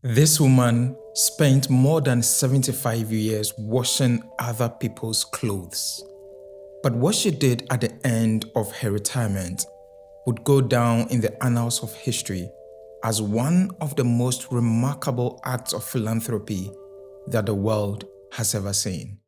This woman spent more than 75 years washing other people's clothes. But what she did at the end of her retirement would go down in the annals of history as one of the most remarkable acts of philanthropy that the world has ever seen.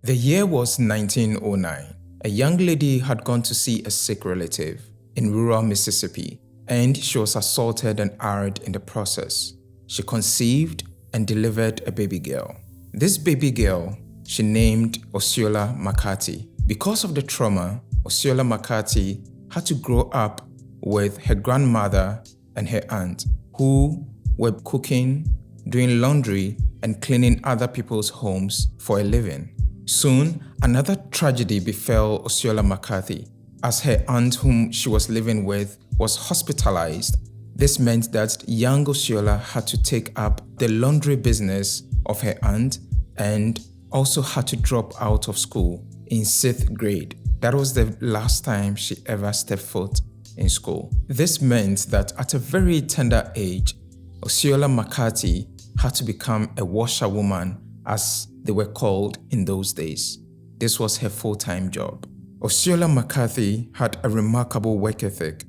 The year was 1909. A young lady had gone to see a sick relative in rural Mississippi, and she was assaulted and harried in the process. She conceived and delivered a baby girl. This baby girl she named Oseola McCarty. Because of the trauma, Osceola McCarthy had to grow up with her grandmother and her aunt, who were cooking, doing laundry, and cleaning other people's homes for a living. Soon, another tragedy befell Osceola McCarthy, as her aunt, whom she was living with, was hospitalized. This meant that young Osceola had to take up the laundry business of her aunt and also had to drop out of school in 6th grade. That was the last time she ever stepped foot in school. This meant that at a very tender age, Osceola McCarthy had to become a washerwoman, as they were called in those days. This was her full-time job. Osceola McCarthy had a remarkable work ethic.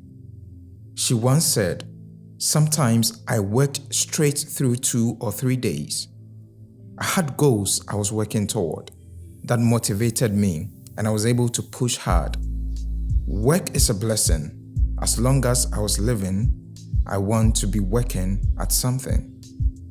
She once said, "Sometimes I worked straight through 2 or 3 days. I had goals I was working toward that motivated me, and I was able to push hard. Work is a blessing. As long as I was living, I want to be working at something."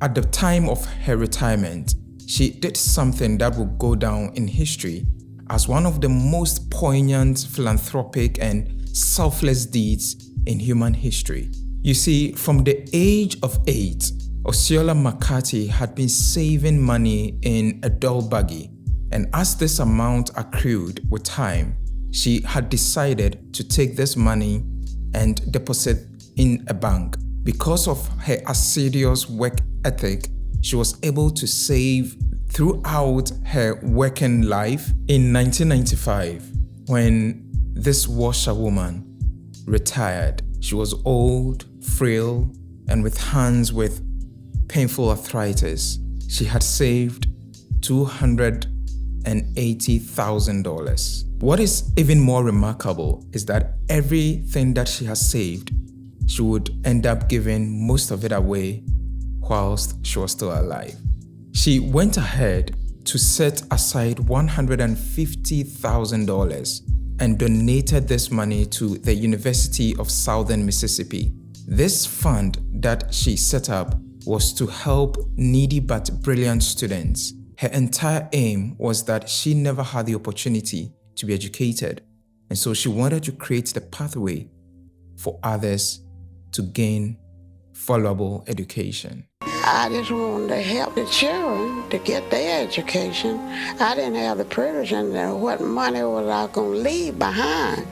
At the time of her retirement, she did something that will go down in history as one of the most poignant philanthropic and selfless deeds in human history. You see, from the age of 8, Osceola McCarthy had been saving money in a doll buggy, and as this amount accrued with time, she had decided to take this money and deposit in a bank. Because of her assiduous work ethic, she was able to save throughout her working life. In 1995, when this washerwoman retired, she was old, frail, and with hands with painful arthritis. She had saved $280,000. What is even more remarkable is that everything that she has saved, she would end up giving most of it away whilst she was still alive. She went ahead to set aside $150,000 and donated this money to the University of Southern Mississippi. This fund that she set up was to help needy but brilliant students. Her entire aim was that she never had the opportunity to be educated, and so she wanted to create the pathway for others to gain valuable education. I just wanted to help the children to get their education. I didn't have the privilege and what money was I going to leave behind.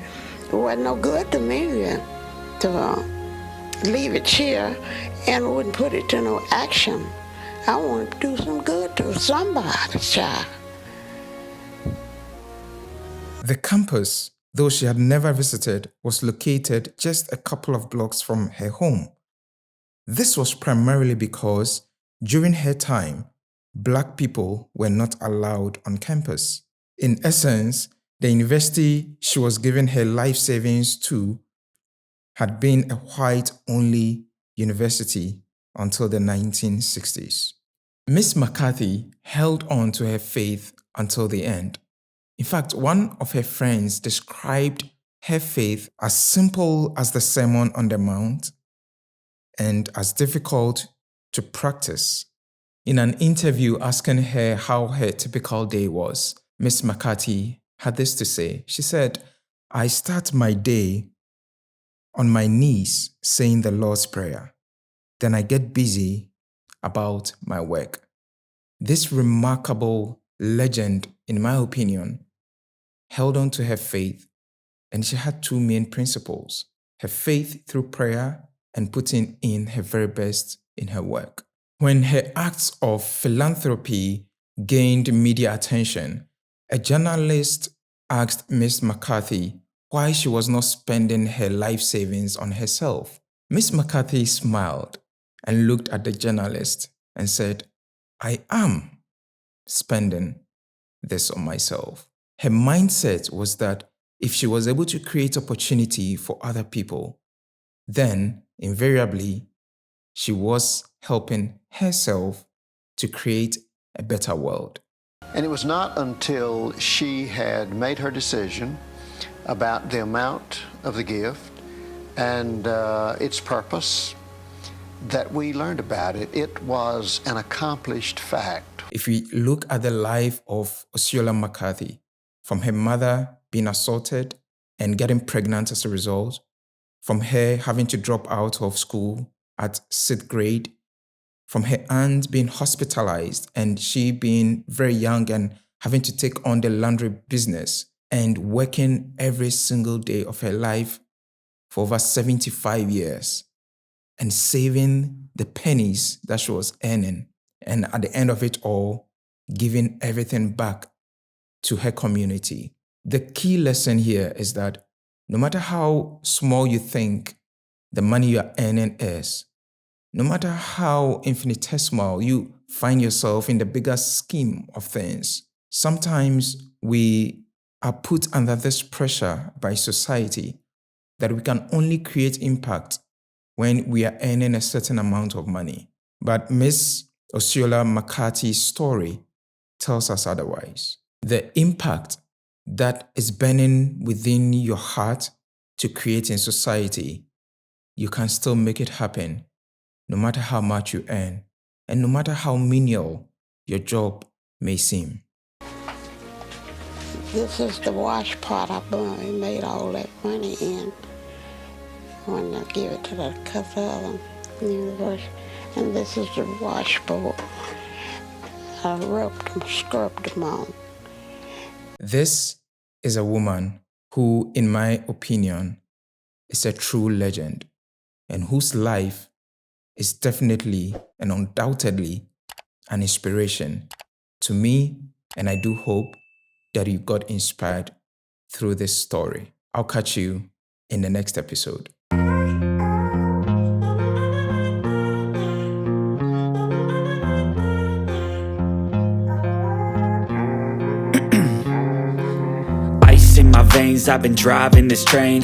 It wasn't no good to me to leave it here and wouldn't put it to no action. I wanted to do some good to somebody's child. The campus, though she had never visited, was located just a couple of blocks from her home. This was primarily because during her time, Black people were not allowed on campus. In essence, the university she was giving her life savings to had been a white-only university until the 1960s. Miss McCarthy held on to her faith until the end. In fact, one of her friends described her faith as simple as the Sermon on the Mount and as difficult to practice. In an interview asking her how her typical day was, Miss McCarthy had this to say. She said, "I start my day on my knees saying the Lord's Prayer. Then I get busy about my work." This remarkable legend, in my opinion, held on to her faith, and she had 2 main principles: her faith through prayer and putting in her very best in her work. When her acts of philanthropy gained media attention, A journalist asked Miss McCarthy why she was not spending her life savings on herself. Miss McCarthy smiled and looked at the journalist and said, "I am spending this on myself." Her mindset was that if she was able to create opportunity for other people, then invariably she was helping herself to create a better world. And it was not until she had made her decision about the amount of the gift and its purpose that we learned about it. It was an accomplished fact. If we look at the life of Oseola McCarthy, from her mother being assaulted and getting pregnant as a result, from her having to drop out of school at 6th grade, from her aunt being hospitalized and she being very young and having to take on the laundry business and working every single day of her life for over 75 years and saving the pennies that she was earning, and at the end of it all, giving everything back to her community. The key lesson here is that no matter how small you think the money you are earning is, no matter how infinitesimal you find yourself in the bigger scheme of things, sometimes we are put under this pressure by society that we can only create impact when we are earning a certain amount of money. But Miss Oseola McCarty's story tells us otherwise. The impact that is burning within your heart to create in society, you can still make it happen no matter how much you earn and no matter how menial your job may seem. This is the wash pot I made all that money in when I give it to the Southern University. And this is the washboard. I rubbed them, scrubbed them on. This is a woman who, in my opinion, is a true legend and whose life is definitely and undoubtedly an inspiration to me, and I do hope that you got inspired through this story. I'll catch you in the next episode. In my veins, I've been driving this train.